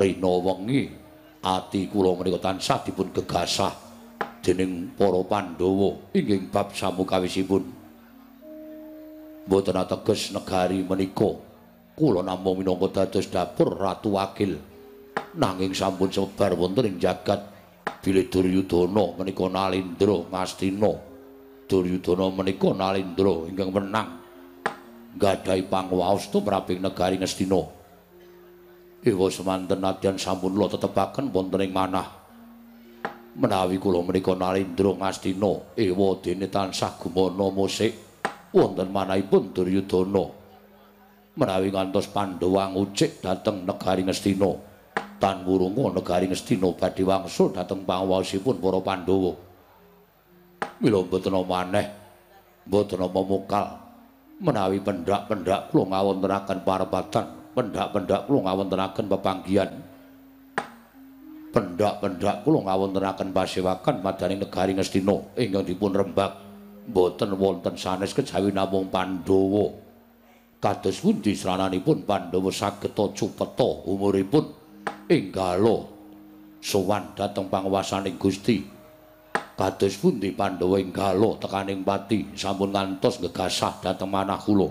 rina wengi ati kula menika tansah dipun gegasah dening para Pandhawa inggih bab samukawisipun. Mboten ateges negari menika kula namung minangka dados dapur Ratu Wakil nanging sampun sebar wonten ing jagat bilih Duryudana menika Nalindra Ngastina. Duryudana menika Nalindra ingkang menang gadhahi panguwaos tumraping negari Ngastina. Ewa semanten nadyan sampun kula tetepaken wonten ing manah menawi kula menika Nalindra Ngastina ewa dene tansah gumana musik wonten manahipun Duryudana menawi ngantos Pandhawa ngucik dhateng negari Ngastina tan wurunga negari Ngastina badhe wangsul dhateng panguwasipun para Pandhawa. Mila mboten maneh mboten mukal menawi pendak-pendak kula ngawontenaken parepatan, pendak-pendak kula ngawontenaken pepanggihan, pendak-pendak kula ngawontenaken pasewakan madaning negari Ngastina ingkang dipun rembag mboten wonten sanes kejawi namung Pandhawa. Kados pundi srananipun Pandhawa sageta cupeta umuripun enggala sowan dhateng panguwasaning Gusti. Kados pundi Pandhawa enggala tekaning pati sampun ngantos gegasah dhateng manah kula.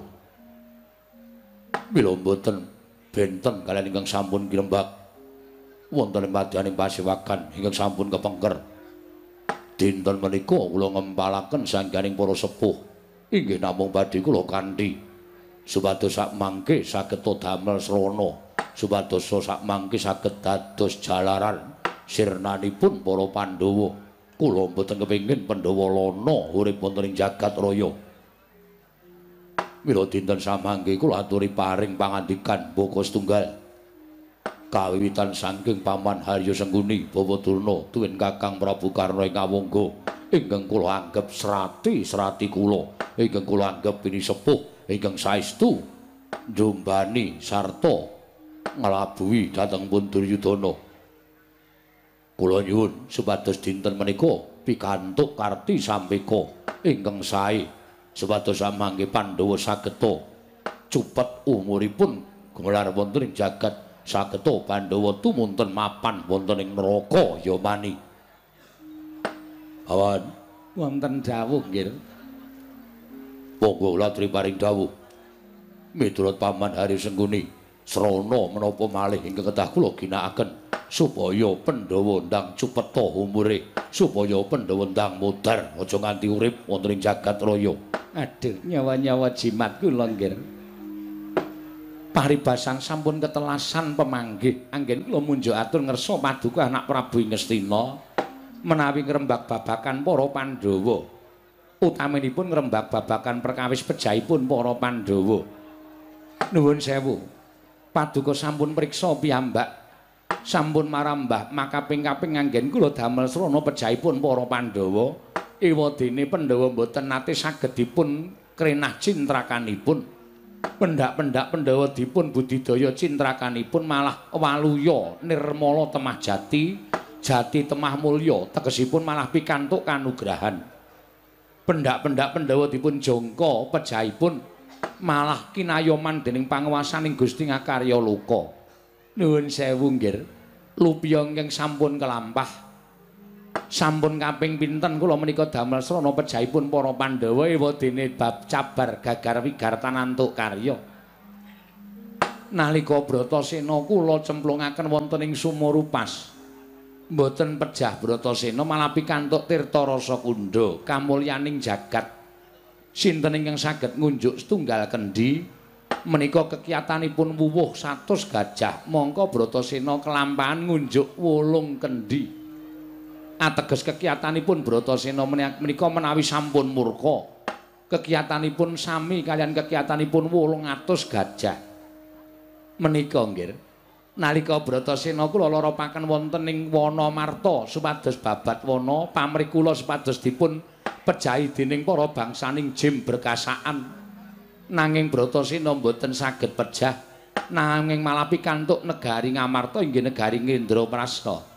Mila mboten benten kaliyan ingkang sampun girembag wonten ing madyaning pasewakan ingkang sampun kepengker. Dinten menika kula ngempalaken sangganing para sepuh inggih namung badhe kula kanthi supados sak mangke saged damel srana, supados sak mangke saged dados jalaran sirnanipun para Pandhawa. Kula mboten kepengin Pandhawa lana urip wonten ing jagat raya. Mila dinten samangke kula aturi paring pangandikan Baka Setunggal kawiwitan saking Paman Harya Sengguni Bawadurna tuwin Kakang Prabu Karna ing Awangga ingkang kula anggep srati kula ingkang kula anggep pini sepuh ingkang saestu njombani sarta nglabuhi dhateng pun Duryudana. Kula nyuwun supados dinten menika pikantuk karti sampeka ingkang sae supados samangke Pandhawa sageta cupet umuripun gumelar wonten ing jagat sageta Pandhawa tumunten mapan wonten ing neraka Yamani. Awan wonten dawuh nggih. Monggo kula aturi paring dawuh. Miturut Paman Harya Sengguni, srana menapa malih ingkang kedah kula ginakaken supaya Pandhawa ndang cupeta umure, supaya Pandhawa ndang mudhar aja nganti urip wonten ing jagat raya. Aduh, nyawa-nyawa jimat kula nggih. Paribasan sampun ketelasan pemanggih anggen kula munjuk atur ngersa paduka anak Prabu Ngastina menawi ngrembag babakan para Pandhawa utaminipun ngrembag babakan perkawis pejahipun para Pandhawa. Nuwun sewu paduka sampun priksa piyambak sampun marambah makaping-kaping anggen kula damel srana pejahipun para Pandhawa ewadene Pandhawa mboten nate saged dipun krenah cintrakanipun. Pendak-pendak Pandhawa dipun budidaya cintrakanipun malah waluya nirmala temah jati, jati temah mulya tegesipun malah pikantuk kanugrahan. Pendak-pendak Pandhawa dipun jangka pejahipun malah kinayoman dening panguwasaning Gusti Ngakarya Loka. Nuwun sewu nggih, lupya ingkang sampun kelampah. Sampun kaping pinten kula menika damel srana pejahipun para Pandhawa ewadene bab cabar gagar wigar tanantuk karya. Nalika Bratasena kula cemplungaken wonten ing Sumarupas. Mboten pejah Bratasena malah pikantuk tirta rasa kundha kamulyaning jagat. Sinten ingkang saged ngunjuk setunggal kendi menika kekiyatanipun wuwuh 100 gajah, mongko Bratasena kelampahan ngunjuk 8 kendi. Ateges kekiyatanipun Bratasena menika menawi sampun murka. Kekiyatanipun sami kalian kekiyatanipun 800 gajah. Menika nggih. Nalika Bratasena kula loropaken wonten ing Wanamarta supados babat wana pamrikula supados dipun pejahi dening para bangsaning Jim berkasaan. Nanging Bratasena mboten saged pejah. Nanging malah pikantuk negari Ngamarta inggih negari Ngendraprasta.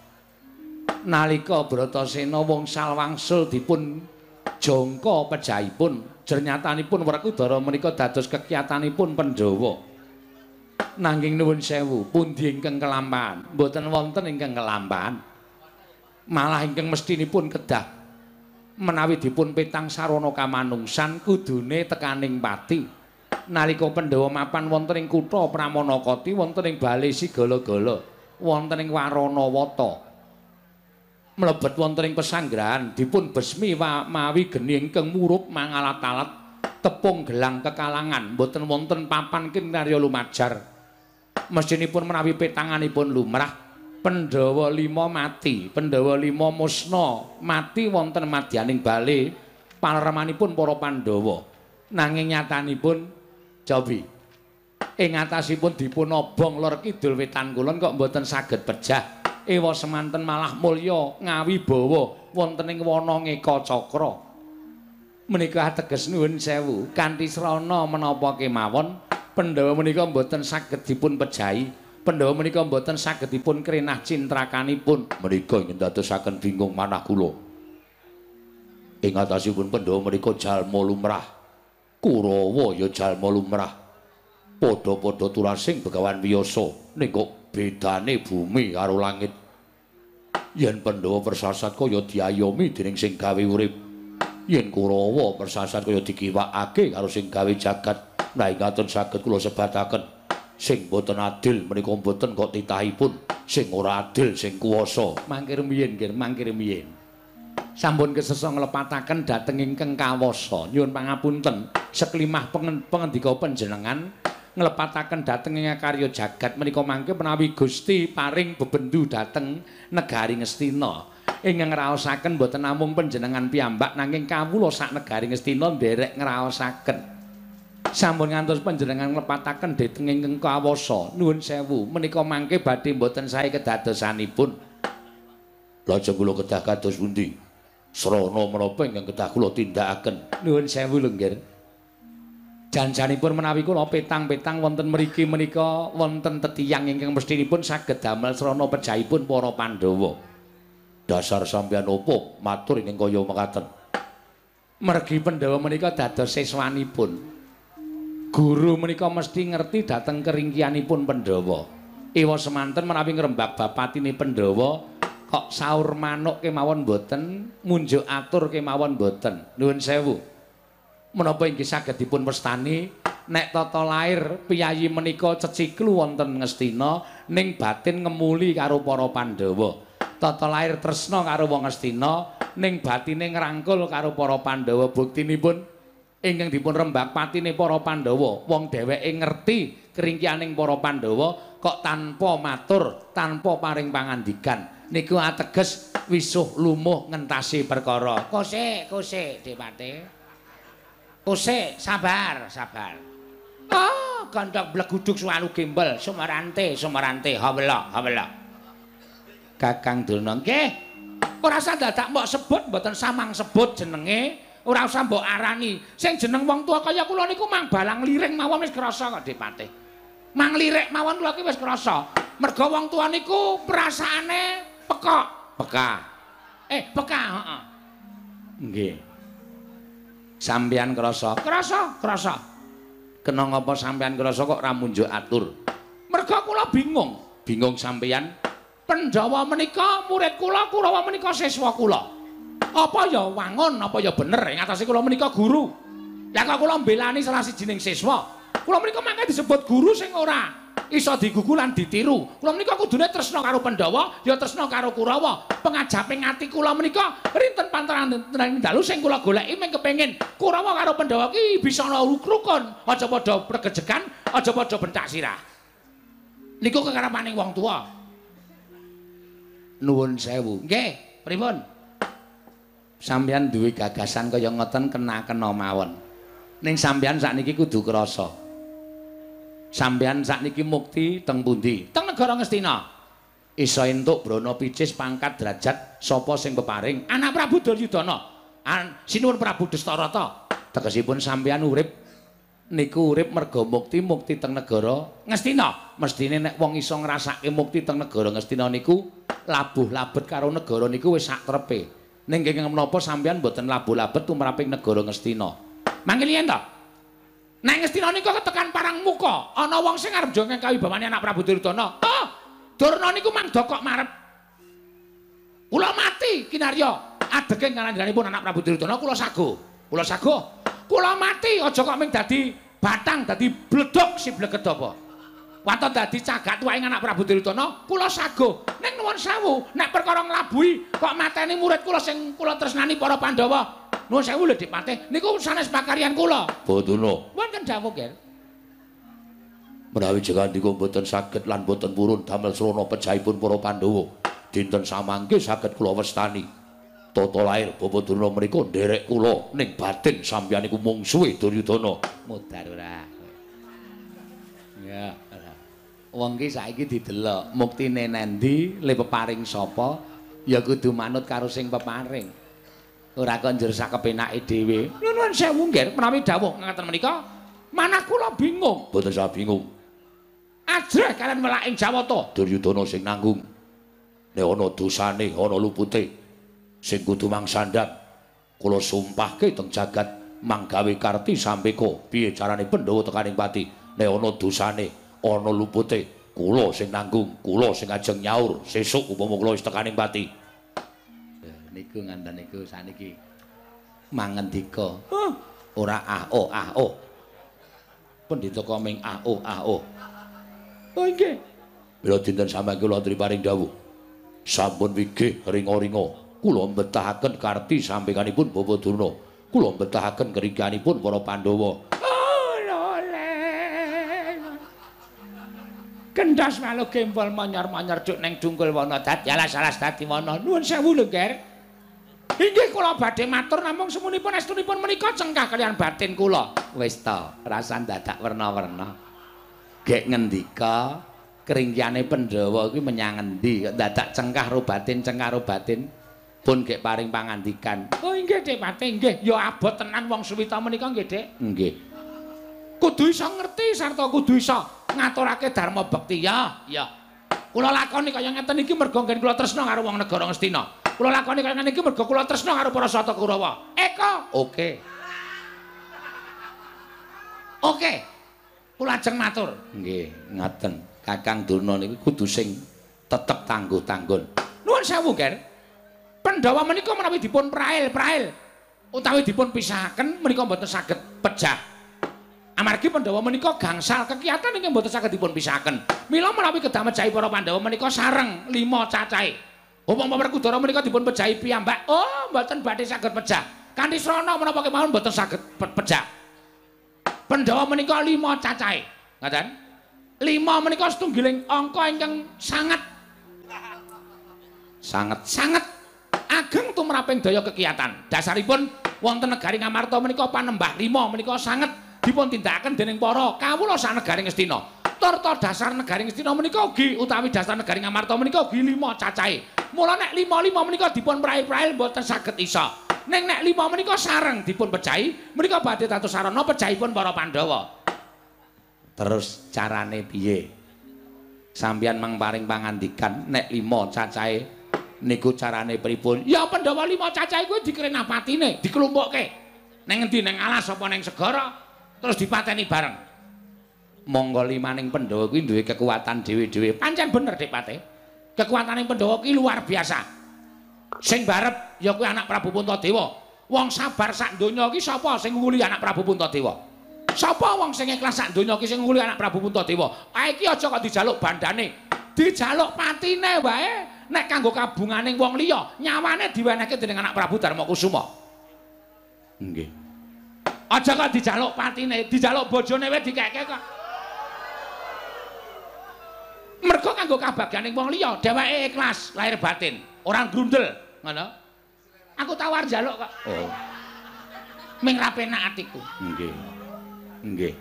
Nalika Bratasena wongsal wangsul dipun jangka pejahipun jernyatanipun Werkudara menika dados kekiyatanipun Pandhawa. Nanging nuwun sewu, pundi ingkang kelampahan? Mboten wonten ingkang kelampahan. Malah ingkang mestinipun kedah menawi dipun petang sarana kamanungsan kudune tekaning pati. Nalika Pandhawa mapan wonten ing kutha Pramanakati, wonten ing bale Sigala-gala, wonten ing Waranawata. Mlebet wonten ing pesanggrahan dipun besmi mawi geni ingkang murup mangalat-alat tepung gelang kekalangan, mboten wonten papan kinarya lumajar. Mestinipun menawi petanganipun lumrah, Pandhawa 5 mati, Pandhawa 5 musna, mati wonten madyaning bale paleremanipun para Pandhawa. Nanging nyatanipun Jawi ing atasipun dipun obong lor kidul wetan kulon kok mboten saged pejah. Ewa semanten malah mulya ngawibawa wonten ing wana Ngeka Cakra. Menika ateges nuwun sewu, kanthi srana menapa kemawon Pandhawa menika mboten saged dipun pejahi. Pandhawa menika mboten saged dipun krenah cintrakanipun. Menika ingkang dadosaken bingung manah kula. Ing atasipun Pandhawa menika jalma lumrah. Kurawa ya jalma lumrah. Padha-padha turasing Begawan Wiyasa, ning kok bedane bumi karo langit. Yen Pandhawa persasat kaya diayomi dening sing gawe urip. Yen Kurawa persasat kaya dikiwakake karo sing gawe jagat. Nah ingatun saged kula sebataken, sing boten adil menika boten kok titahipun, sing ora adil sing kuwasa. Mangkir miyin nggih, mangkir miyin. Sampun kesesa nglepataken dhateng ingkang kawasa. Nyuwun pangapunten, seklimah pangendika panjenengan nglepataken dhateng ing karya jagat menika mangke menawi Gusti paring bebendu dhateng negari Ngastina. Ingkang ngraosaken boten namung panjenengan piyambak nanging kawula sak negari Ngastina nderek ngraosaken. Sampun ngantos panjenengan nglepataken dhateng ingkang kawasa. Nuwun sewu, menika mangke badhe mboten sae kedadosanipun. Lajeng kula kedah kados pundi? Srana menapa ingkang kedah kula tindakaken? Nuwun sewu lho nggih. Janjanipun menawi kula petang-petang wonten mriki menika wonten tetiyang ingkang mestinipun saged damel srana pejahipun para Pandhawa. Dasar sampeyan opo matur ingkang kaya mekaten? Mergi Pandhawa menika dados siswanipun. Guru menika mesti ngerti dhateng keringkianipun Pandhawa. Ewa semanten menawi ngrembak bapatine Pandhawa kok saur manuk kemawon boten, munjuk atur kemawon boten. Nuwun sewu. Menapa inggih saged dipun wastani nek tata lair piyayi menika ceciklu wonten Ngastina ning batin ngemuli karo para Pandhawa. Tata lair tresna karo wong Ngastina ning batine ngrangkul karo para Pandhawa. Buktinipun ingkang dipun rembak patine para Pandhawa, wong dheweke ngerti keringkianing para Pandhawa kok tanpa matur, tanpa paring pangandikan. Niku ateges wisuh lumuh ngentasi perkara. Kosik, Depate. Kosik, sabar. Oh, gondhok bleguduk suwanu gembel, sumerante, hawela. Kakang Duna nggih. Ora usah dadak mbok sebut, mboten samang sebut jenenge. Ora usah mbok arani. Sing jeneng wong tua kaya kula niku mang balang liring mawon wis krasa kok Depate. Mang lirik mawon kula ki wis krasa. Merga wong tua niku perasaane peka, heeh. Nggih. Sampeyan krasa? Krasa. Kena ngapa sampeyan krasa kok ra munjuk atur? Merga kula bingung sampeyan. Pandhawa menika murid kula, Kurawa menika siswa kula. Apa ya wangun, apa ya bener ing atase kula menika guru. Lah kok kula mbelani salah sijining siswa, kula menika mangke disebut guru sing ora iso digugu lan ditiru. Kula menika kudune tresna karo Pandhawa, ya tresna karo Kurawa. Pengajaping ati kula menika rinten pantaran dalu sing kula goleki mung kepengin Kurawa karo Pandhawa ki bisa ana rukun, aja padha pregejegan, aja padha bentak sirah. Niku kekarepaning wong tua. Nuwun sewu. Nggih, pripun? Sampeyan duwe gagasan kaya ngoten kena-kena mawon. Ning sampeyan sakniki kudu krasa. Sampeyan sakniki mukti teng pundi? Teng negara Ngastina. Isa entuk brana picis pangkat derajat sapa sing peparing? Anak Prabu Duryudana. Sinuwun Prabu Dastarata. Tegesipun sampeyan urip niku urip merga mukti teng negara Ngastina. Mestine nek wong iso ngrasake mukti teng negara Ngastina niku labuh labet karo negara niku wis sak trepe. Ning kenging menapa sampeyan mboten labuh labet tumraping negara Ngastina. Mangke liyen to? Nek Ngastina niku ketekan parang muka, ana wong sing arep njongeng kawibawane anak Prabu Duryudana. Oh, Durna niku mangda kok marep. Kula mati kinarya adeging kanandhanipun anak Prabu Duryudana kula sago. Kula sago. Kula mati aja kok ming dadi batang dadi bledhok si Blegedapa. Waton dadi cagak tuwaing anak Prabu Duryudana kula sago. Ning nuwun sewu, nek perkara nglabuhi kok mateni murid kula sing kula tresnani para Pandhawa. Nuwun sewu lho Dik Patih, niku sanes pakaryan kula. Bodono. Wonten dawuh, Ger. Menawi jengandika mboten saged lan mboten purun damel srana pejahipun para Pandhawa, dinten samangke saged kula wastani. Tata lair Bapak Durna menika nderek kula ning batin sampeyan niku mungsuhe Duryudana. Mudhar ora. Ya. Wong ki saiki didelok muktine nendi le peparing sapa ya kudu manut karo sing peparing ora kok njur sak kepenake dhewe nuwun sewu nggih menawi dawuh ngaten menika manah kula bingung mboten usah bingung ajreh kalian melaking Jawata Duryudana sing nanggung nek ana dosane ana lupute sing kudu mangsandat kula sumpahke teng jagat manggawe karti sampeka piye carane Pandhawa tekaning pati nek ana dosane ana lupute kula sing nanggung kula sing ajeng nyaur sesuk upama kula wis tekaning pati niku ngandhane niku saniki mangendika ora pendhita komeng oh nggih bila dinten samangke kula aturi paring dawuh sampun wigih ringa-ringa kula mbetahaken karti sampekanipun Bapak Durna kula mbetahaken keringanipun para Pandhawa kendas malu gempol manyar-manyar duk neng dungkul wana dadi alas-alas dadi wana nuwun sewu lho Ger inggih kula badhe matur namung semunipun estunipun menika cengkah kalian batin kula wis ta rasan dadak werna-werna gek ngendika keringkiane Pandhawa kuwi menyang endi dadak cengkah ro batin pun gek paring pangandikan oh inggih Dik Patih nggih ya abot tenan wong suwita menika nggih Dik nggih kudu iso ngerti sarta kudu iso ngaturake dharma bekti ya. Kula lakoni kaya ngeten iki mergo nggen kula tresna karo wong negara Ngastina. Kula lakoni kaya ngene iki mergo kula tresna karo para Sata Kurawa. Eka. Oke. Kula ajeng matur. Nggih, ngaten. Kakang Durna niku kudu sing tetep tangguh-tanggun. Nuwun sewu, Ger. Pandhawa menika menawi dipun prail utawi dipun pisahaken menika mboten saged pejah. Amargi Pandhawa menika gangsal kekiyatan ingkang mboten saged dipun pisahaken. Mila menawi kedah mejahi para Pandhawa menika sareng 5 cacahe. Upama Werkudara menika dipun pejahi piyambak, oh mboten badhe saged pejah. Kanthi srana menapa kemawon mboten saged pejah. Pandhawa menika 5 cacahe. Ngaten? 5 menika setunggiling angka ingkang sanget ageng tumraping daya kekiyatan. Dasaripun wonten negari Ngamarta menika panembah 5 menika sanget dipun tindakaken dening para kawula sak negari Ngastina. Turta dasar negari Ngastina menika ugi utawi dasar negari Ngamarta menika ugi 5 cacahe. Mula nek 5 menika dipun prail-prail mboten saged isa. Ning nek 5 menika sareng dipun pejahi, menika badhe dados sarana pejahipun para Pandhawa. Terus carane piye? Sampeyan mangparing pangandikan nek 5 cacahe niku carane pripun? Ya Pandhawa 5 cacahe kuwi dikerenah patine, dikelumpukke. Ning endi ning alas apa ning segara? Terus dipateni bareng. Monggo 5 ning Pandhawa kuwi duwe kekuatan dhewe-dhewe. Pancen bener Dik Patih. Kekuwataning Pandhawa kuwi luar biasa. Sing barep ya kuwi anak Prabu Puntadewa. Wong sabar sak donya iki sapa sing nguli anak Prabu Puntadewa? Sapa wong sing ikhlas sak donya iki sing nguli anak Prabu Puntadewa? Iki aja kok dijaluk bandane. Dijaluk patine wae. Nek kanggo kabunganing wong liya, nyawane diwenehke dening anak Prabu Darmakusuma. Nggih. Aja kok dijaluk patine, dijaluk bojone wae dikeke kok. Mergo kanggo kabagyaning wong liya, dheweke ikhlas lahir batin, ora grundel, ngono. Aku tawar njaluk kok. Oh. Ming ra penak atiku. Nggih.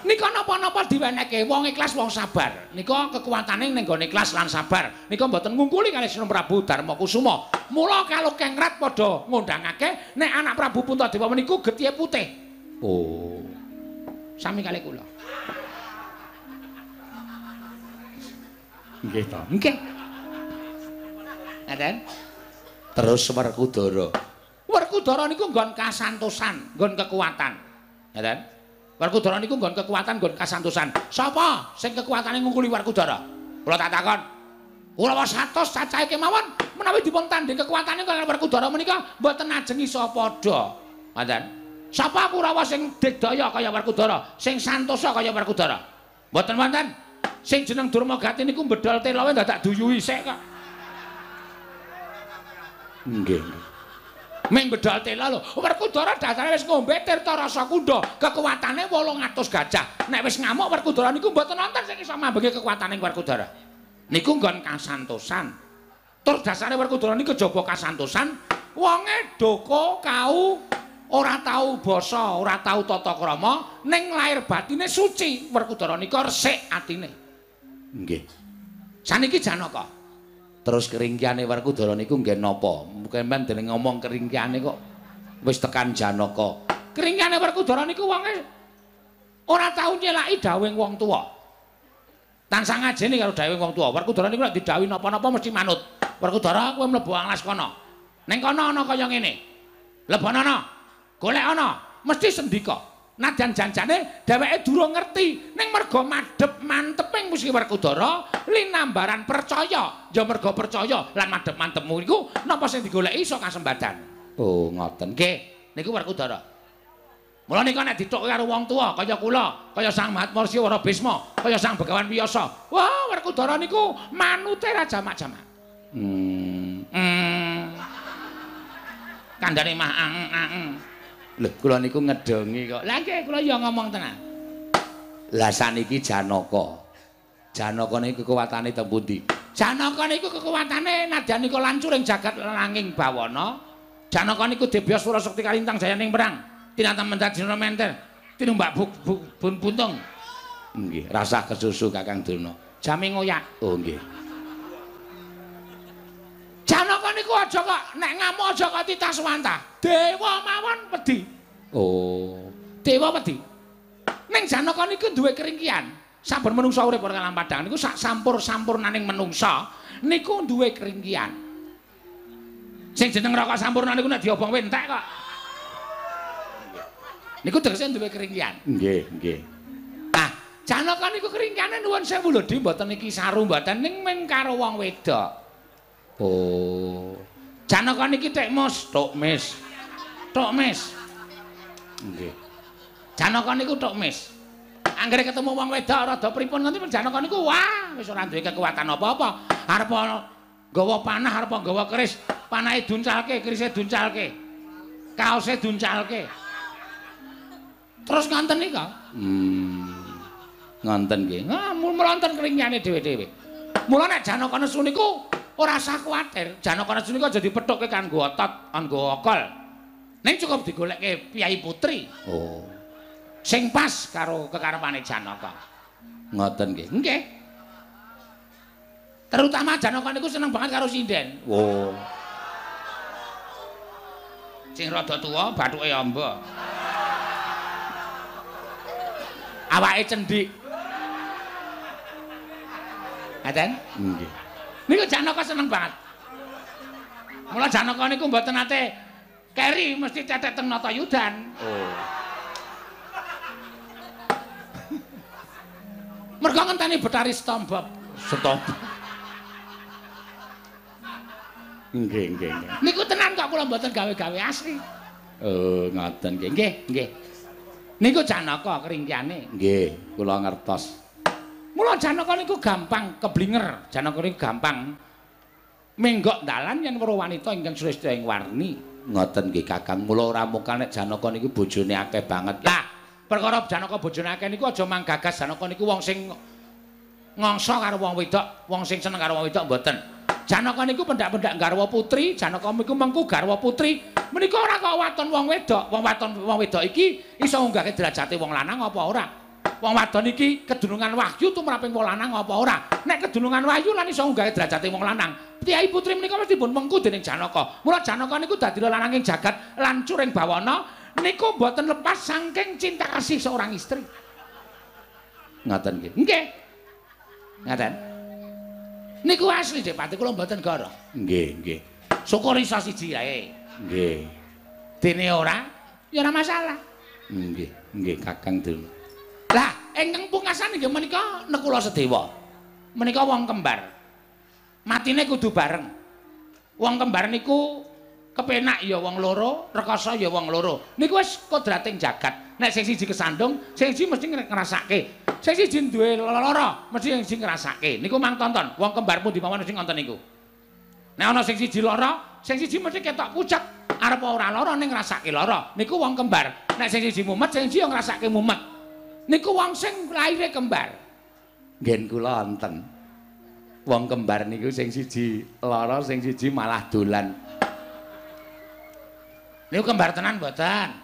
Nika napa-napa diwenehke wong ikhlas wong sabar. Nika kekuwatane ning gone ikhlas lan sabar. Nika mboten ngungkuli kalih Sri Prabu Darmakusuma. Mula kalau kengrat padha ngundangake nek anak Prabu Puntadewa meniku getih putih. Oh. Sami kalih kula. Nggih to. Nggih. Ngaten. Terus Werkudara. Werkudara niku nggon kasantosan, nggon kekuatan. Ngaten. Werkudara niku nggon kekuatan, nggon kasantosan. Sapa sing kekuatane ngungkuli Werkudara? Kula tak takon. Kulawa 100 cacahe kemawon menawi dipun tanding kekuatane kaliyan Werkudara menika mboten ajeng isa padha. Ngoten. Sapa Kurawa sing digdaya kaya Werkudara, sing santosa kaya Werkudara? Mboten wonten. Sing jeneng Durmagati niku bedol telawe dadak duyuhi sik kok. Nggih. Ming bedal tela lho. Werkudara dasare wis ngombe tirta rasa kundha, kekuatane 800 gajah. Nek wis ngamuk Werkudara niku mboten wonten sing iso mambengi kekuatane Werkudara. Niku nggon kasantosan. Tur dasare Werkudara niku jaba kasantosan, wonge doko kau ora tau basa, ora tau tata krama, ning lair batine suci. Werkudara nika resik atine. Nggih. Saniki Janaka. Terus keringkiane Werkudara niku nggih napa? Mungkin dening ngomong keringkiane kok wis tekan Janaka. Keringkiane Werkudara niku wonge ora tau nyelaki dawuhing wong tuwa. Tansah ngajeni karo dawuhing wong tuwa. Werkudara niku nek didhawuhi napa-napa mesti manut. Werkudara kowe mlebu alas kono. Ning kono ana kaya ngene. Lebonono. Golek ana, mesti sendika. Nadyan janjane dheweke durung ngerti ning merga madhep manteping musi Werkudara linambaran percaya ya merga percaya lan madhep mantepmu iku napa sing digoleki iso kasembadan. Oh ngoten nggih niku Werkudara. Mula nika nek dithuk karo wong tuwa kaya kula kaya Sang Mahatmarsya Wara Bisma kaya Sang Begawan Wiyasa wah Werkudara niku manute ra jamak-jamak. Kandhane mah Lho, kula niku ngedongi kok. Lah nggih, kula ya ngomong tenan. Lah saniki Janaka. Janaka niku kekuwatane teng pundi? Janaka niku kekuwatane nadyan nika lancuring jagat langing bawana. Janaka niku Debya Sura Sekti kalintang jayaning perang. Tinatan mentat dina menter. Tinumbak bun buntung. Nggih, rasah kesusu Kakang Drona. Jame ngoyak. Oh nggih. Janaka niku aja kok nek ngamuk aja kok titah swantah. Dewa mawon wedi. Oh, dewa wedi. Ning Janaka niku duwe keringkian. Saben menungsa urip ora kalam padhang niku sak sampur-sampurnaning menungsa niku duwe keringkian. Sing jeneng raka sampurna niku nek diobong wentek kok. Niku tegese duwe keringkian. Nggih, nggih. Nah, Janaka niku keringkiane nuwun sewu lho, Di, mboten iki saru mboten ning men karo wong wedok. Oh. Janaka niki tekmus, tukmis. Tukmis. Nggih. Janaka niku tukmis. Anggere ketemu wong wedok rada pripun nganti Janaka niku wah wis ora duwe kekuatan apa-apa. Arep nggawa panah, arep nggawa keris, panahe duncalke, kerise duncalke. Kaose duncalke. Terus nganten nika. Nganten nggih. Mulonten keringane dhewe-dhewe. Mula nek Janaka nesu niku ora usah kuwatir, Janaka Nesu niku aja dipethukke kanggo otot, kanggo okol. Ning cukup digolekke piyai putri. Oh. Sing pas karo kekarepane Janaka. Ngoten nggih. Nggih. Terutama Janaka niku seneng banget karo sinden. Oh. Sing rada tuwa bathuke amba. Awake cendhik. Ngaten? Nggih. Niku Janaka seneng banget. Mula Janaka niku mboten nate keri mesti tetek teng Natayudan. Oh. Mergo ngenteni Betari Setombab. Nggih, nggih, nggih. Niku tenan kok kula mboten gawe-gawe asli. Oh, ngoten nggih. Nggih, nggih. Niku Janaka keringkiane. Nggih, kula ngertos. Mula Janaka niku gampang keblinger, Janaka niku gampang menggok dalan yen weruh wanita ingkang sresta ing warni. Ngoten nggih Kakang, mula ora mungkal nek Janaka niku bojone akeh banget. Lah, perkara Janaka bojone akeh niku aja manggagas Janaka niku wong sing ngongso karo wong wedok, wong sing seneng karo wong wedok mboten. Janaka niku pendak-pendak garwa putri, Janaka niku mengku garwa putri. Menika ora kok waton wong wedok, wong wedok iki iso ngunggahke derajate wong lanang apa ora? Wong wadon iki kedunungan wahyu tumraping wong lanang apa ora? Nek kedunungan wahyu lan iso nggawé derajate wong lanang. Piyai putri menika mesti dipun mengku dening Janaka. Mula Janaka niku dadi lananging jagat lan curing bawana niku mboten lepas saking cinta kasih seorang istri. Ngaten nggih. Nggih. Ngaten. Niku asli Dik Pati kula mboten goro. Nggih, nggih. Syukur iso siji ae. Nggih. Dene ora ya ora masalah. Nggih, nggih Kakang Dul. Lah, ingkang pungkasan inggih menika Nekula Sedewa. Menika wong kembar. Matine kudu bareng. Wong kembar niku kepenak ya wong loro, rekoso ya wong loro. Niku wis kodrating jagat. Nek sing siji kesandung, sing siji mesti ngrasake. Sing siji duwe lara, mesti sing siji ngrasake. Niku mang tonton, wong kembar pundi mawon sing ngonten niku. Nek ana sing siji lara, sing siji mesti ketok pucet. Arep ora lara ning ngrasake lara. Niku wong kembar. Nek sing siji mumet, sing siji yo ngrasake mumet. Niku wong sing laire kembar. Ngen kula wonten. Wong kembar niku sing siji lara, sing siji malah dolan. Niku kembar tenan mboten?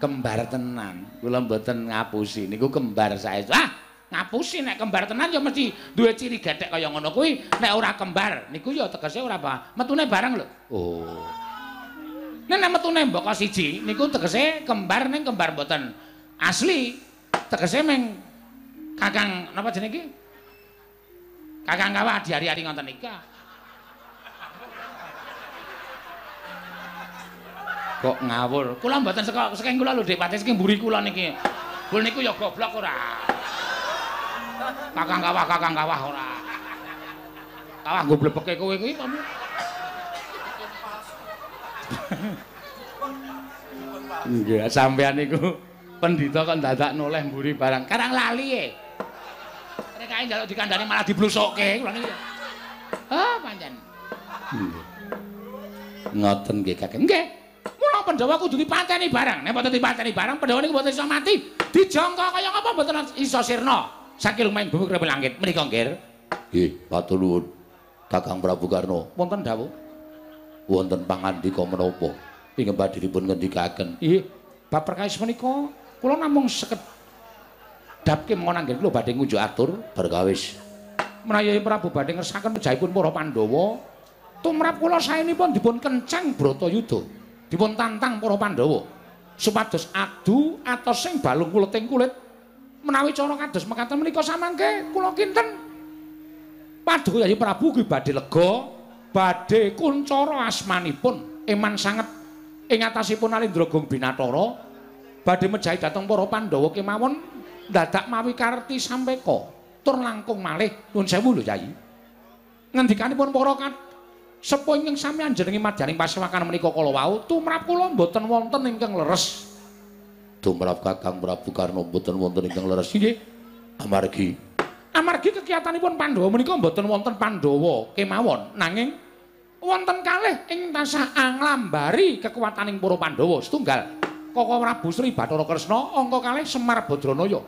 Kembar tenan. Kula mboten ngapusi. Niku kembar saestu. Ah, ngapusi nek kembar tenan ya mesti duwe ciri gethek kaya ngono kuwi. Nek ora kembar niku ya tegese ora apa. Metune bareng lho. Oh. Nek metune mbok siji niku tegese kembar ning kembar mboten asli. Tegese meng Kakang napa jenenge iki? Kakang kawah di hari-hari ngoten nikah. Kok ngawur. Kula mboten saking kula lho Dik Pati saking mburi kula niki. Kul niku ya goblok ora. Kakang kawah ora. Kawah nggo blebeke kowe kuwi apa? Nggih, sampean niku pendhita kok dadak noleh mburi barang. Karang lali e. Nek kae njaluk dikandani malah diblusokke kula niki. Ah, pancen. Nggih. Ngoten nggih, Kakang. Nggih. Mula Pandhawa kudu dipateni barang. Nek mboten dipateni barang, Pandhawa niku mboten iso mati. Dijangka kaya ngapa mboten iso sirna. Saking lumayan bumi krepel langit menika nggih. Nggih, matur nuwun. Kakang Prabu Karna, wonten dawuh? Wonten pangandika menapa ingkang badhe dipun ngendikaken? Nggih, bab perkawis menika kula namung sekedhapke mawon anggen kula badhe ngunjuk atur perkawis. Menawi Prabu badhe ngersakaken pejahipun para Pandhawa, tumrap kula saenipun dipun kencang Bratayuda, dipun tantang para Pandhawa supados adu atos sing balung kuleting kulit. Menawi cara kados mekaten menika samangke kula kinten Paduka Yayi Prabu kuwi badhe lega, badhe kuncara asmanipun eman sanget ing atasipun Alendra-Gung Binathara badhe mejahi dhateng para Pandhawa kemawon dadak mawi karti sampeka tur langkung malih nuwun sewu lho Yayi. Ngendikanipun para sepuh ingkang sami anjenengi madyaning pasewakan menika kala wau tumrap kula mboten wonten ingkang leres. Tumrap Kakang Prabu Karna mboten wonten ingkang leres nggih. Amargi kekiyatanipun Pandhawa menika mboten wonten Pandhawa kemawon nanging wonten kalih ing tansah anglambari kekuwataning para Pandhawa setunggal Kaka Prabu Sri Bathara Kresna angka kalih Semar Badranaya.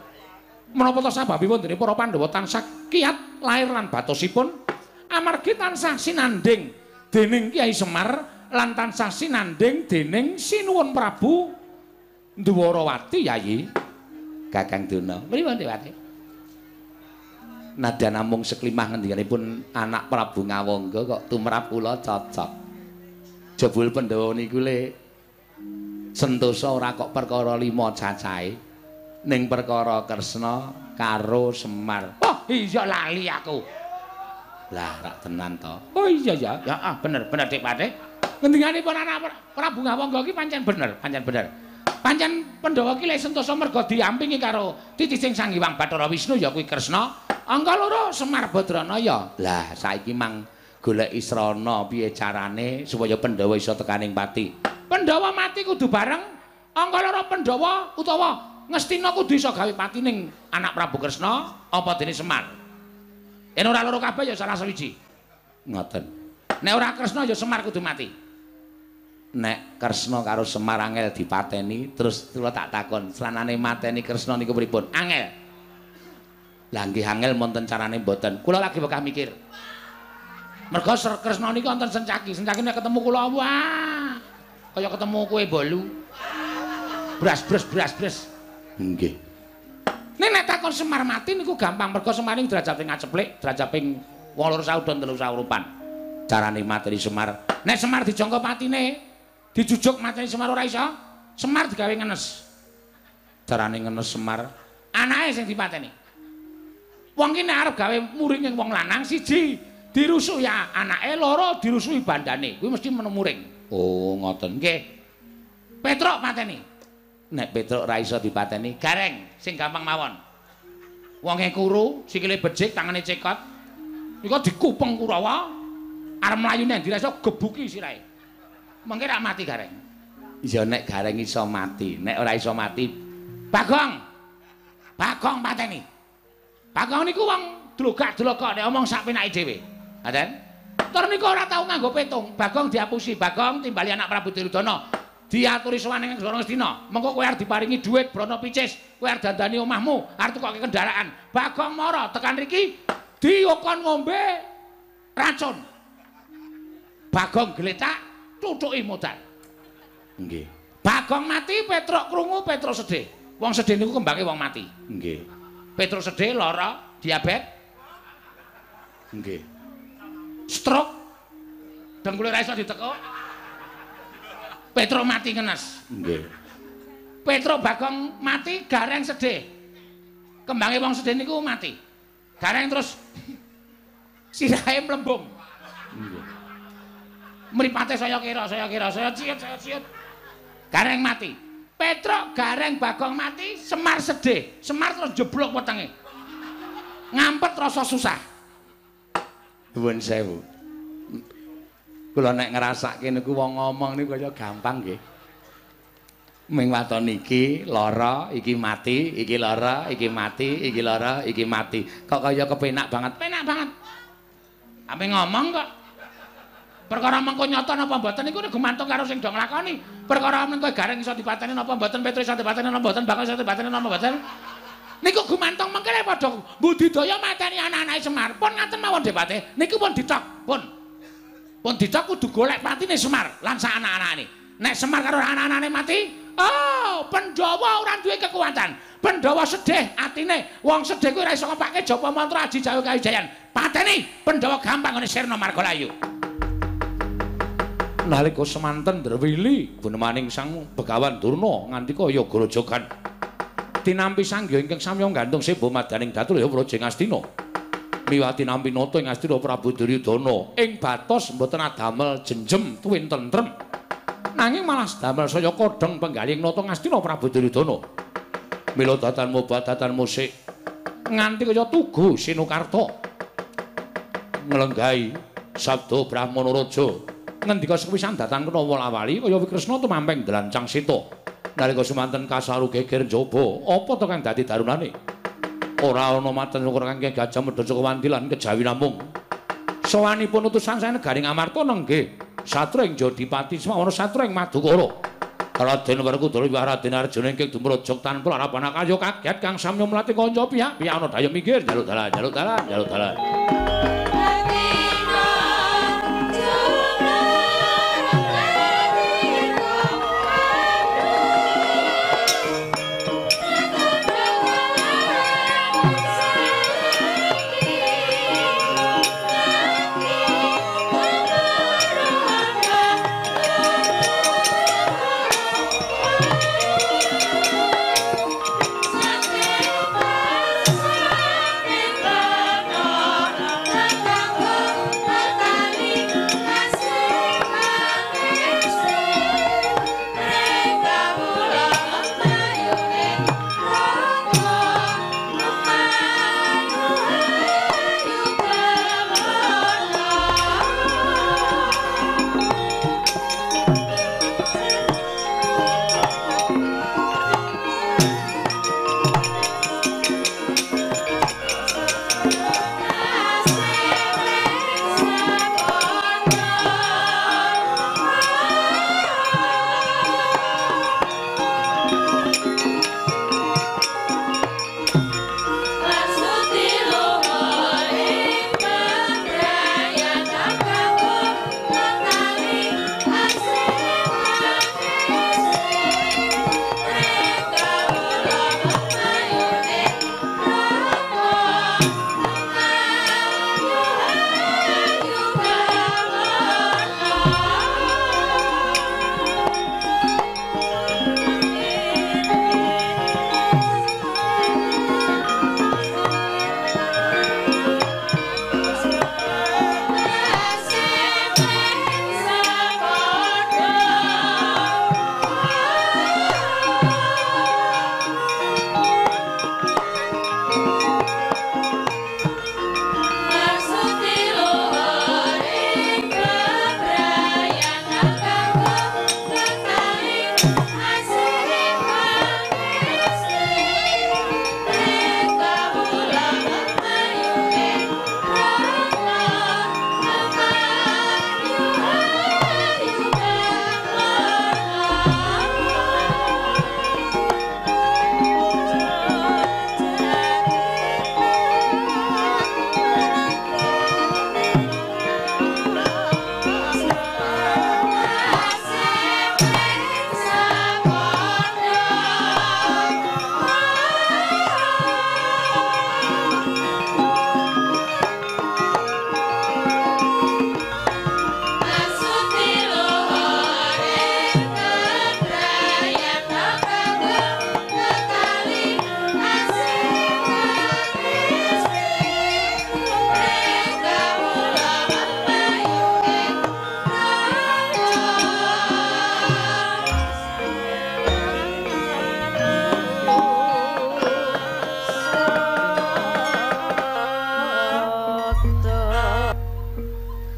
Menapa ta sababipun dene para Pandhawa tansah kiyat lair lan batosipun amargi tansah sinanding dening Kyai Semar lan tansah sinanding dening Sinuwun Prabu Ndwarawati Yayi. Kakang Duna pripun Dewati? Nadyan namung seklimah ngendikanipun anak Prabu Ngawangga kok tumrap kula cocok. Jebul Pandhawa niku le sentosa ora kok perkara 5 cacahe ning perkara Kresna karo Semar. Oh iya lali aku. Lah rak tenan to. Oh iya ya. Ya bener Dik Pati. Ngendikanipun anak Prabu Ngawangga iki pancen bener. Pancen Pandhawa ki le sentosa merga diampingi karo titising Sang Hyang Bathara Wisnu ya kuwi Kresna. Angka loro Semar Badranaya. Lah saiki mang goleki srana piye carane supaya Pandhawa iso tekaning pati. Pandhawa mati kudu bareng. Angka loro Pandhawa utawa Ngastina kudu iso gawe pati ning anak Prabu Kresna apa dene Semar. Yen ora loro kabeh ya salah sawiji. Ngoten. Nek ora Kresna ya Semar kudu mati. Nek Kresna karo Semar angel dipateni terus kula tak takon, selanane mateni Kresna niku pripun? Angel. Lah nggih angel wonten carane mboten. Kula lagi bekah mikir. Merga Kresna niku wonten sencaki. Sencaki nek ketemu kula wah. Kaya ketemu kue bolu. Bras. Nggih. Nek takon Semar mati niku gampang merga Semar ning derajat ping ngaceplik, derajat ping 8 saudon 3 saurupan. Carane mateni Semar. Nek Semar dijangka patine, dijujuk mateni Semar ora iso, Semar digawe ngenes. Carane ngenes Semar, anake sing dipateni. Wong ki nek arep gawe muring ing wong lanang siji dirusuh ya anake, loro dirusuhi bandane. Kuwi mesti muring. Oh, ngoten. Nggih. Petruk mateni. Nek Petruk ra iso dipateni, gareng sing gampang mawon. Wonge kuru, sikile becik, tangane cekot. Iku dikupeng Kurawa. Arep mlayu nek diraso gebuki sirahe. Mengke rak mati gareng. Ya nek gareng iso mati, nek ora iso mati, Bagong. Bagong pateni. Bagong niku wong dlogak-dlogok nek omong sak penake dhewe. Ngaten? Tur niku ora tau nganggo petung. Bagong diapusi, Bagong timbali anak Prabu Duryudana. Diaturi sowan ing Segara Ngastina. Mengko kowe arep diparingi dhuwit Brana Picis, kowe arep dandani omahmu, arep tukoke kendaraan. Bagong mara tekan riki diokon ngombe racun. Bagong gletak, cucuki modal. Nggih. Bagong mati, Petruk krungu, Petruk sedih. Wong sedih niku kembange wong mati. Nggih. Petruk sedih lara, diabetes. Nggih. Stroke. Dengkule ra iso ditekuk. Petruk mati ngenes. Nggih. Petruk Bagong mati, Gareng sedih. Kembange wong sedih niku mati. Gareng terus sirahe mlembung. Nggih. Mripate saya kira, saya ciut. Gareng mati. Petruk, Gareng, Bagong mati, Semar sedih. Semar terus jeblok wetenge. Ngampet rasa susah. Nuwun sewu. Kula nek ngrasake niku wong ngomong niku kaya gampang nggih. Ming waton iki lara, iki mati, iki lara, iki mati, iki lara, iki mati. Kok kaya kepenak banget. Penak banget. Ampe ngomong kok. Perkara mengko nyata napa mboten niku gumantung karo sing do nglakoni. Perkara mengko Gareng iso dipateni napa mboten, Petruk iso dipateni napa mboten, Bagong iso dipateni napa mboten. Niku gumantung mengke padha budidaya mateni anak-anake Semar. Pun ngaten mawon debate. Niku pun dicok, pun. Pun dicok kudu golek patine Semar lan sak anak-anake. Nek Semar karo anak-anake mati, oh, Pandhawa ora duwe kekuatan. Pandhawa sedih atine. Wong sedih kuwi ora iso ngepake japa mantra aji jawa kawijayan. Pateni Pandhawa gampang ngene sirna Margalayu. Nalika semanten Drewili bunemaning Sang Begawan Durna nganti kaya grojogan tinampi sanggya ingkang samya gantung sebo madaning datul ya Praja Ngastina miwati nampi nata ing Astina Prabu Duryudana ing batos mboten adamel jenjem tuwin tentrem nanging malah damel saya kodhong penggaling nata Ngastina Prabu Duryudana mila datan mobat datan musik nganti kaya tugu Sinukarta nglenggahi sabda Brahmana Raja ngendika sepisan datang kena wolawali kaya Wikresna tumamping dlancang seta nalika semanten kasaru geger njaba apa to kang dadi darunane ora ana maten syukur kangge Gajah Medha Sukawanti lan kejawi namung sawanipun utusan sae negaring Amarta nenggih satring Jodipati semawana satring Madukara Raden Werkudara wiwah Raden Arjuna ingkang dumrajak tanpa harapan kaya kaget kang samya mlati kanca pihak-pihak ana daya minggir jaluk dalan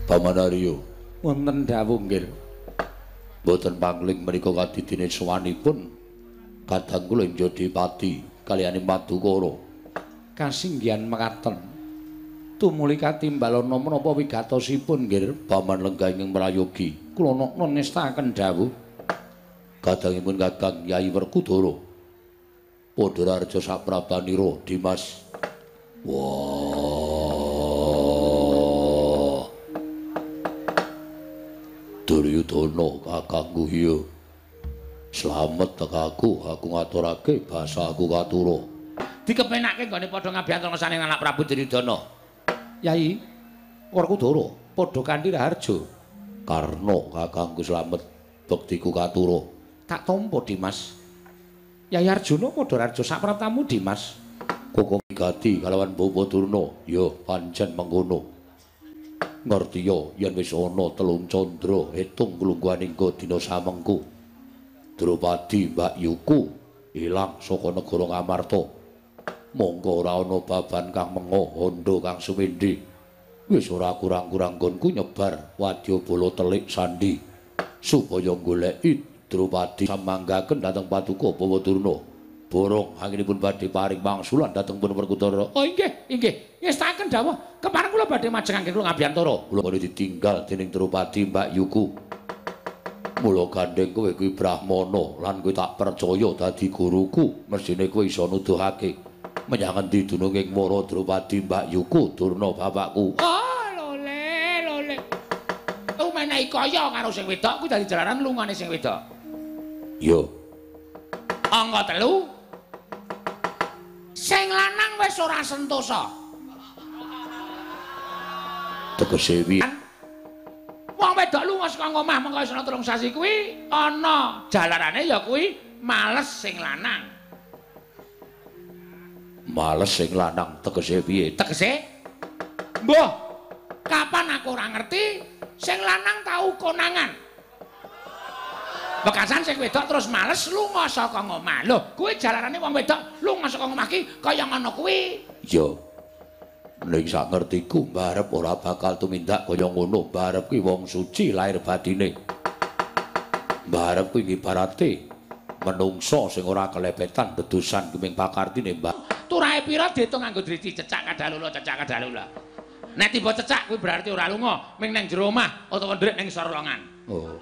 Paman Arya. Wonten dawuh nggih. Boten pangling menika kadidine sowanipun kadang kula Jodipati kaliyan Madukara. Kasinggihan mekaten. Tumuli katimbalana menapa wigatosipun nggih Paman lenggah ing mrayogi. kula nestaken dawuh. Kadangipun Kakang Yai Werkudara. Padha raja sapratanira Dimas. Wah. Duryudana kakangku iya. Slamet tekaku, aku ngaturake basa aku katura. Dikepenake nggone padha ngabiyantono saning anak Prabu Duryudana. Yai Werkudara padha kanthi raharja. Karna kakangku slamet bektiku katura. Tak tampa Dimas. Yai Arjuna padha raja sapratamu Dimas. Koko gati kalawan Bawa Durna, ya pancen mengkono. Ngertiya yen wis ana telung candra hetung kulungguhaning dina samengku. Drupadi Mbak Yuku ilang saka negara Ngamarta. Monggo ora ana baban kang mengo hondo kang sumendhe. Wis ora kurang-kurang nggonku nyebar wadyabala telik sandi supaya goleki Drupadi samanggaken dhateng Paduka Bawa Durna. Borong anginipun badhe paring mangsulan dhateng pun Werkudara. Oh inggih, inggih. Ngestaken dawuh. Kepareng kula badhe majeng anggen kula ngabiyantara. Kula badhe ditinggal dening Drupadi Mbak Yuku. Mula gandeng kowe kuwi Brahmana lan kowe tak percaya dadi guruku, mesine kowe iso nuduhake menyang endi dununging Wara Drupadi Mbak Yuku Durna bapakku. Oh, lole. Menehi kaya karo sing wedok kuwi dadi jalaran lungane sing wedok. Yo. Angka 3. Sing lanang wis ora sentosa. Tegese piye? Wong wedok lunga saka omah mengko wis ana 3 sasi kuwi ana jalarane ya kuwi males sing lanang. Males sing lanang tegese piye? Tegese mbah kapan aku ora ngerti sing lanang tau konangan. Bekasan sing wedok terus males lunga saka omah. Lho, kuwi jalarane wong wedok lunga saka omah ki kaya ngono kuwi. Yo. Ning sak ngertiku mbarep ora bakal tumindak kaya ngono. Mbarep ki wong suci lahir batine. Mbarep kuwi ibarate menungso sing ora kelepetan dedusan geming pakartine, Mbak. Turahe pira diitung nganggo driji cecak kadalula. Nek tiba cecak kuwi berarti ora lunga, ming nang jero omah utawa ndrek ning isor longan. Oh.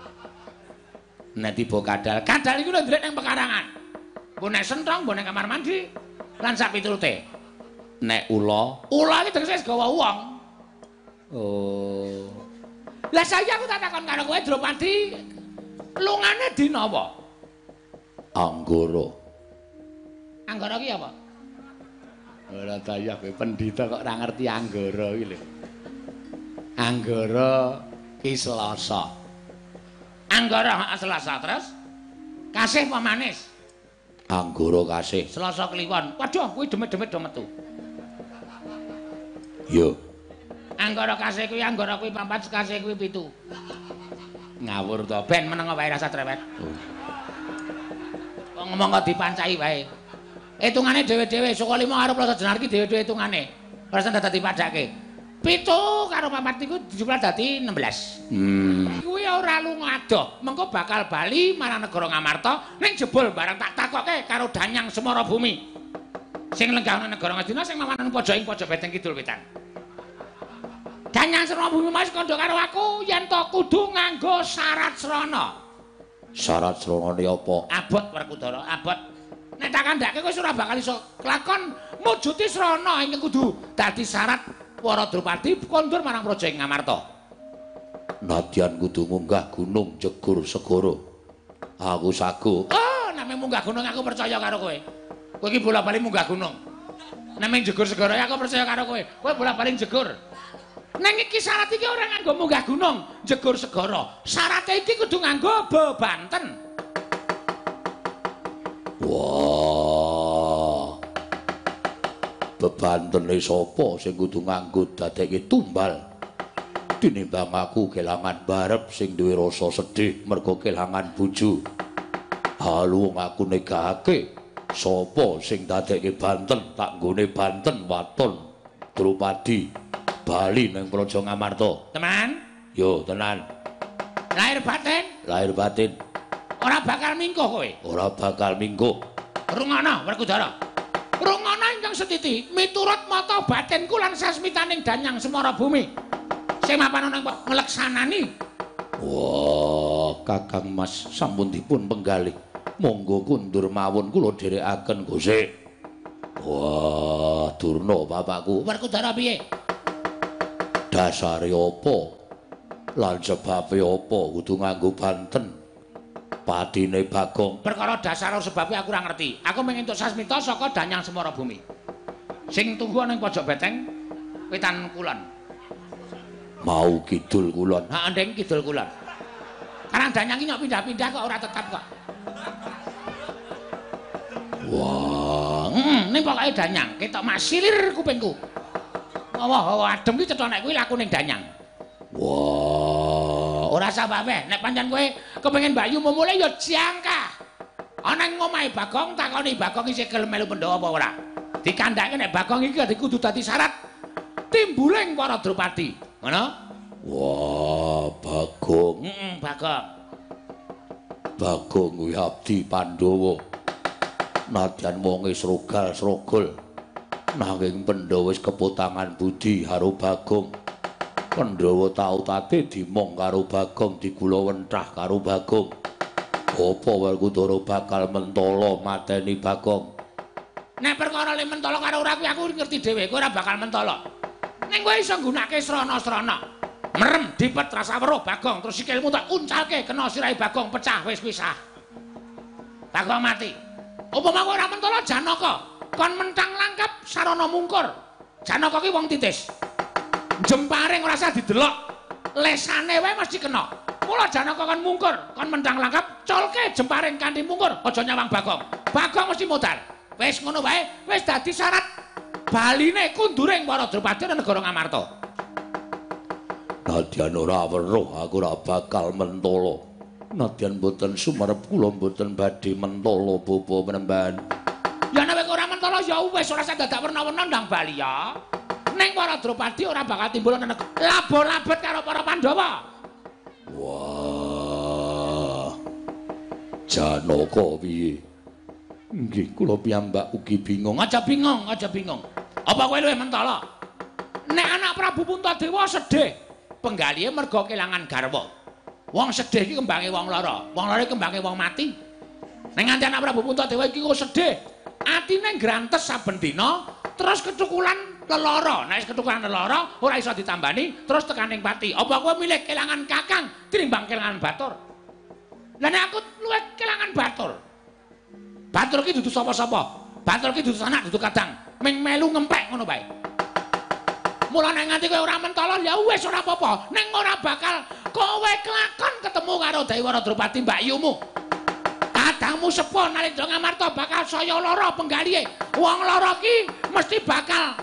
Nek tiba kadal iku lho ndrek ning pekarangan. Mbok nek sentrong, mbok ning kamar mandi lan sak piturute. Nek ula iki tegese gawa wong. Oh. Lah saya aku tak takon karo kowe Drupadi, lungane dina apa? Anggara. Anggara ki apa? Ora tayah kowe pendhita kok ora ngerti anggara iki lho. Anggara ki Selasa. Anggara Selasa terus kasih apa manis? Anggara kasih. Selasa kliwon. Waduh, kuwi demit-demit do metu. Yo. Anggara kasih kuwi anggara kuwi 4, kasih kuwi 7. Ngawur to, ben meneng wae rasa trewet. Wong ngomong kok dipancai wae. Hitungane dhewe-dhewe saka 5 karo plus jenar ki dhewe-dhewe hitungane. Ora usah dadi padake. 7 karo 4 niku dijumlah dadi 16. Kuwi ora lunga adoh, mengko bakal bali marang negara Ngamarta ning jebul barang tak takoke karo Danyang Semara Bumi. Sing lenggah nang negara Ngastina sing mawanan pojok Beteng Kidul Wetan. Danyang Semara Bumi mas kandha karo aku yen to kudu nganggo syarat srana. Syarat sranane apa? Abot Werkudara, abot. Nek tak kandhake kowe ora bakal iso kelakon mujuti srana ing kudu dadi syarat para Drupadi kondur marang praja ing Ngamarta. Nadyan kudu munggah gunung jegur segara. Aku sago. Oh, name munggah gunung aku percaya karo kowe. Kowe iki bola-bali munggah gunung. Name jegur segara aku percaya karo kowe. Kowe bola-bali jegur. Nang iki syarat iki ora nganggo munggah gunung, jegur segara. Syaratnya iki kudu nganggo bebanten. Wah. Bebantene sapa sing kudu nganggo dadekke tumbal? Tinimbang aku kelangan barep sing duwe rasa sedih mergo kelangan bojo. Halu aku negake sapa sing dadekke banten tak nggone banten waton Drupadi bali nang Praja Ngamarta. Teman, Yo, tenan. Lahir batin? Lahir batin. Ora bakal mingkuh kowe. Ora bakal mingkuh. Rungana Werkudara. Rungana ingkang setiti miturut mata batinku lan sasmitaning danyang semara bumi. Sing mapan ana ngleksanani. Wah, Kakang Mas sampun dipun penggalih. Monggo kundur mawon kula dherekaken Gusik. Wah, Durna bapakku. Werkudara piye? Dasare apa? Lan sebabe apa kudu nganggo banten? Padine Bagong. Perkara dasar sebabnya aku ora ngerti. Aku pengen entuk sasmita saka danyang semara bumi. Sing tunggu ning pojok beteng wetan kulon. Mau kidul kulon. Ha, ndeng kidul kulon. Karang danyang iki nyok pindah-pindah kok ora tetap kok. Wah, Ning pokoke danyang, ketok masilir kupingku. Wah, adem iki cetha nek kuwi laku ning danyang. wah. Ora sababe, nek pancen kowe kepengin Mbak Yu mulai ya jangka. Ana ing omahe Bagong takoni Bagong isih gelem melu Pandhawa apa ora. Dikandhake nek Bagong iki kudu dadi syarat timbuling para Drupadi. Ngono? Wah, Bagong. Bagong. Bagong kuwi abdi Pandhawa. Nadyan wonge srogal-srogol. Nanging Pandhawa wis keputangan budi karo Bagong. Pandhawa tau tate dimong karo Bagong, digula wenthah karo Bagong. Apa Werkudara bakal mentala mateni Bagong? Nek perkara le mentala karo ora kuwi aku ngerti dhewe, kowe ora bakal mentala. Ning kowe iso nggunakake srana-srana. Merem dipet rasa weruh Bagong, terus sikilmu tak uncalke kena sirahe Bagong pecah wis pisah. Bagong mati. Upama kowe ora mentala Janaka, kon mentang langkap sarana mungkur. Janaka ki wong titis. Jemparing ora usah didelok. Lesane wae mesti kena. Mula Janaka kon mungkur, kon mentang langkap colke jemparing kanthi mungkur, aja nyawang Bagong. Bagong mesti modal. Wis ngono wae, wis dadi syarat baline kunduring para Drupadi nang negara Ngamarta. Nadyan ora weruh aku ora bakal mentala. Nadyan mboten sumerep kula mboten badhe mentala bapa menemban. Ya nek ora mentala ya wis ora usah dadak werna-werna ndang bali ya. Ning para Drupadi ora bakal timbul nang labo-labet karo para Pandhawa. Wah. Janaka piye? Nggih, kula piyambak ugi bingung. Aja bingung, aja bingung. Apa kowe luwih mentala? Nek anak Prabu Puntadewa sedih, penggalihe merga kelangan garwa. Wong sedih iki kembange wong lara. Wong lara iki kembange wong mati. Nek nganti anak Prabu Puntadewa iki kok sedih, atine ngrantes saben dina, terus kecukulan lelara. Nek wis kecukulan lelara, ora iso ditambani, terus tekaning pati. Apa kowe milih kelangan Kakang tinimbang kelangan Batur? Lah nek aku luwih kelangan Batur. Batur ki dudu sapa-sapa. Batur ki dudu anak, dudu kadang. Ming melu ngempek ngono bae. Mula nek nganti kowe ora mentala ya wis ora apa-apa. Ning ora bakal kowe kelakon ketemu karo Daiwara Drupadi Mbak Yumu. Kadangmu sepuh Nalendra Ngamarta bakal saya lara penggalihe. Wong lara ki mesti bakal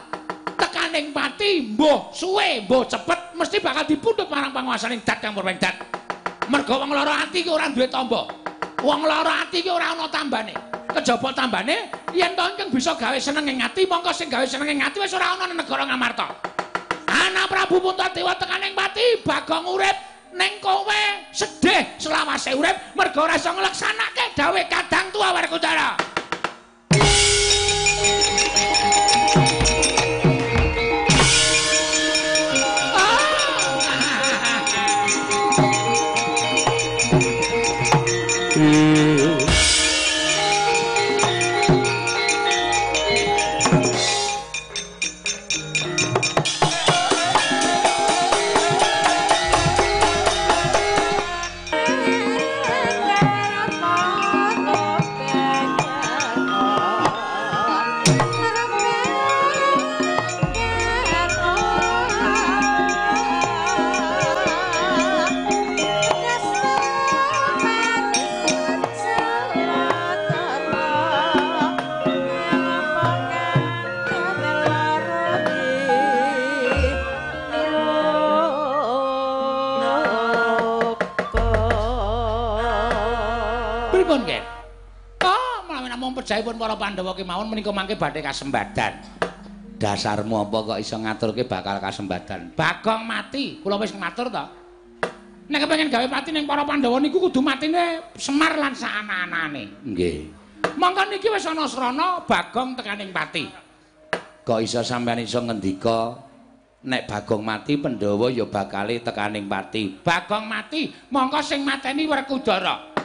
tekaning pati, mbuh suwe, mbuh cepet mesti bakal dipundhut marang panguwasaning dat kang purwengdat. Merga wong lara ati ki ora duwe tamba. Wong lara ati ki ora ana tambane. Kejaba tambane yen to ingkang bisa gawe seneng ing ati, mongko sing gawe seneng ing ati wis ora ana ning negara Ngamarta. Anak Prabu Puntadewa tekaning pati, Bagong urip ning kowe sedih selawase urip merga ora iso ngleksanake dawuh kadang tua Werkudara. Perjaipun para Pandhawa kemawon menika mangke badhe kasembadan. Dasarmu apa kok iso ngaturke bakal kasembadan? Bagong mati, kula wis matur to. Nek kepengin gawe pati ning para Pandhawa niku kudu matine Semar lan sak anak-anane. Nggih. Monggo niki wis ana srana Bagong tekaning pati. Kok iso sampean iso ngendika nek Bagong mati Pandhawa ya bakale tekaning pati. Bagong mati, mongko sing mateni Werkudara.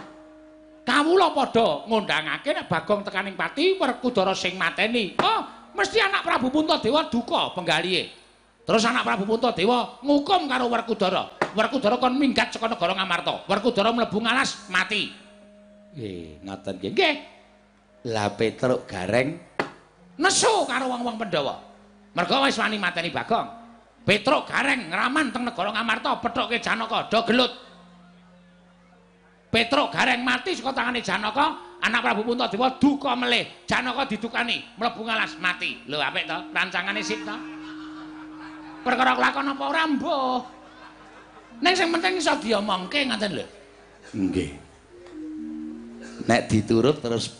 Kawula padha ngundhangake nek Bagong tekaning pati Werkudara sing mateni. Oh, mesti anak Prabu Puntadewa duka penggalihe. Terus anak Prabu Puntadewa ngukum karo Werkudara. Werkudara kon minggat saka negara Ngamarta. Werkudara mlebu ngalas mati. Nggih, ngoten nggih. Nggih. Lah Petruk Gareng nesu karo wong-wong Pandhawa. Merga wis wani mateni Bagong. Petruk Gareng ngraman teng negara Ngamarta pethuke Janaka do gelut. Petruk Gareng mati saka tangane Janaka, anak Prabu Puntadewa duka melih. Janaka didukani mlebu ngalas mati. Lho apik to? Rancangane sip to? Perkara kelakon apa ora mbuh. Ning sing penting iso diomongke ngoten lho. nggih. Nek diturut terus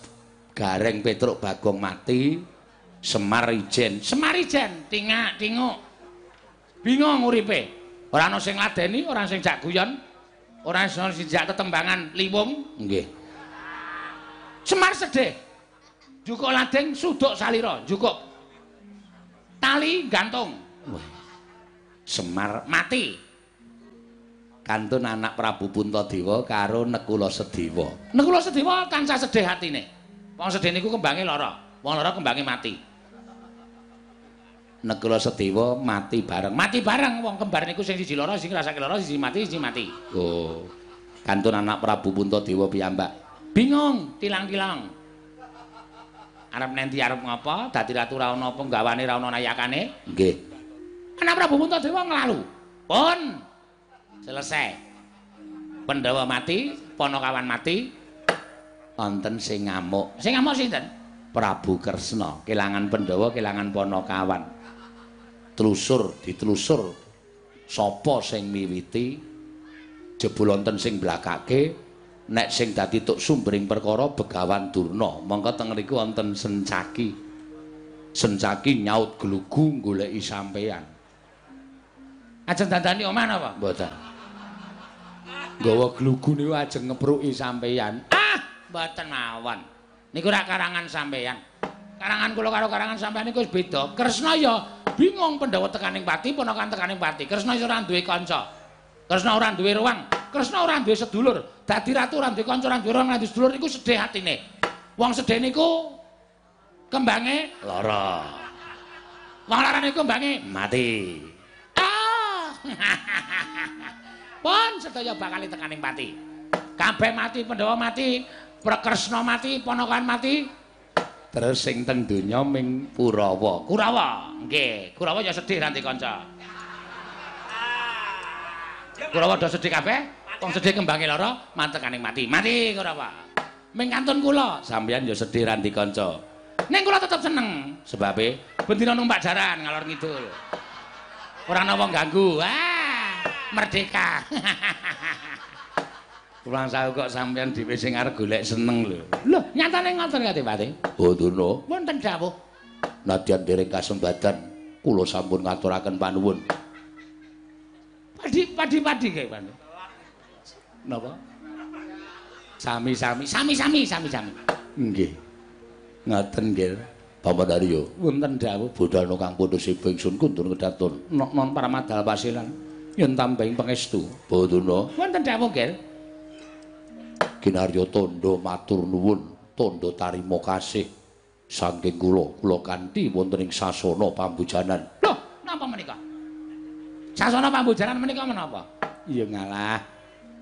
Gareng Petruk Bagong mati, Semar ijen. Semar ijen tingak tinguk. Bingung uripe. Ora ana sing ladeni, ora sing jak guyon, ora ana sing jak tetembangan liwung. Nggih. Semar sedih. Jukuk ladeng suduk salira, jukuk tali gantung. Semar Mati. kantun anak Prabu Puntadewa karo Nekula Sedewa. Nekula Sedewa tansah sedih atine. Wong sedih niku kembange lara. Wong lara kembange mati. Nekula Sedewa mati bareng. Mati bareng wong kembar niku sing siji lara, sing ngrasake lara, siji mati, siji mati. Oh. Kantun anak Prabu Puntadewa piyambak. Bingung, tilang-tilang. Arep nendi arep ngapa? Dadi ratu ra ana penggawane, ra ana nayakane. Nggih. Anak Prabu Puntadewa nglalu. Pun selesai. Pandhawa mati, Panakawan mati. Wonten sing ngamuk. Sing ngamuk sinten? Prabu Kresna, kelangan Pandhawa, kelangan Panakawan. Ditelusur sapa sing miwiti jebul wonten sing blakake nek sing dadi tuk sumbering perkara Begawan Durna. Mongko teng mriku wonten Sencaki. Sencaki nyaut glugu goleki sampeyan. Ajeng dandani omah napa? Mboten. Nggawa glugu niku ajeng ngepruki sampeyan. Mboten mawon. Niku rak karangan sampeyan. Karangan kula karo karangan sampeyan niku wis beda. Kresna ya bingung Pandhawa tekaning pati, Panakawan tekaning pati. Kresna ya ora duwe kanca. Kresna ora duwe ruang. Kresna ora duwe sedulur. Dadi ratu ora duwe kanca, ora duwe ruang, ora duwe sedulur niku sedih atine. Wong sedih niku kembange Lara. wong lara niku kembange Mati. Pun sedaya bakal tekaning pati. Kabeh mati, Pandhawa mati, Kresna mati, Panakawan mati. Terus sing teng donya ming Kurawa. Kurawa, nggih. Kurawa ya sedih ranti kanca. Kurawa do sedih kabeh, wong sedih kembange lara, mantekaning mati. Mati Kurawa. Ming kantun kula, Sampeyan ya sedih ranti kanca. ning kula tetep seneng sebabe bendina numpak jaran ngalor ngidul. Ora ana wong ganggu. Merdeka. Kurang sae kok sampeyan dhewe sing arep golek seneng lho. Lho, nyatane ngoten Katipati. Oh, Durna. Wonten dawuh. Nadyan dereng kasembadan kula sampun ngaturaken panuwun. Padi kae, Pak. Napa? Sami-sami. Nggih. Ngaten nggih. Paman Arya. Wonten dawuh Budalna kang putus ibu ingsun kundur kedatun. non paramadal pasilan yen tambahing pangestu. Durna. Wonten dawuh nggih. Kinarya tandha matur nuwun, tandha tarima kasih saking kula kanthi wonten ing sasana pambujanan. Loh, napa menika? Sasana pambujanan menika menapa? Ya ngalah.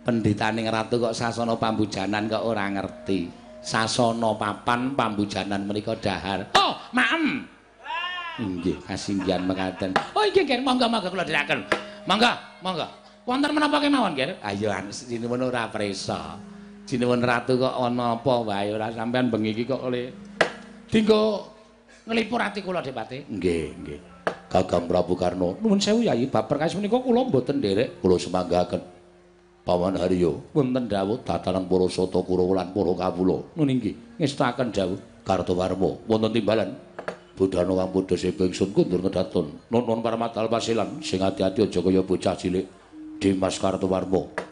Pendhitaning ratu kok sasana pambujanan kok ora ngerti. Sasana papan pambujanan menika dahar. Oh, maem. Inggih, kasinggihan mekaten. Oh, nggih, monggo kula dherekaken. Monggo. Wonten menapa kemawon, nggih? Ayo sinuwun ora presa. Sinuwun ratu kok ana apa wae ora sampean bengi iki kok oleh dinggo nglipur ati kula Depati. Nggih. Kakang Prabu Karna. Nuwun sewu Yayi, bab perkawis menika kula mboten nderek. Kula semanggaken. Paman Harya, wonten dawuh tatanan para sata Kurawa lan para kawula. Nun inggih, ngestaken dawuh Kartowarma wonten timbalan. Budana kang padha sepo ingsun kundur kedatun. Nun paramadal pasilan sing ati-ati aja kaya bocah cilik. Dimas Kartowarma.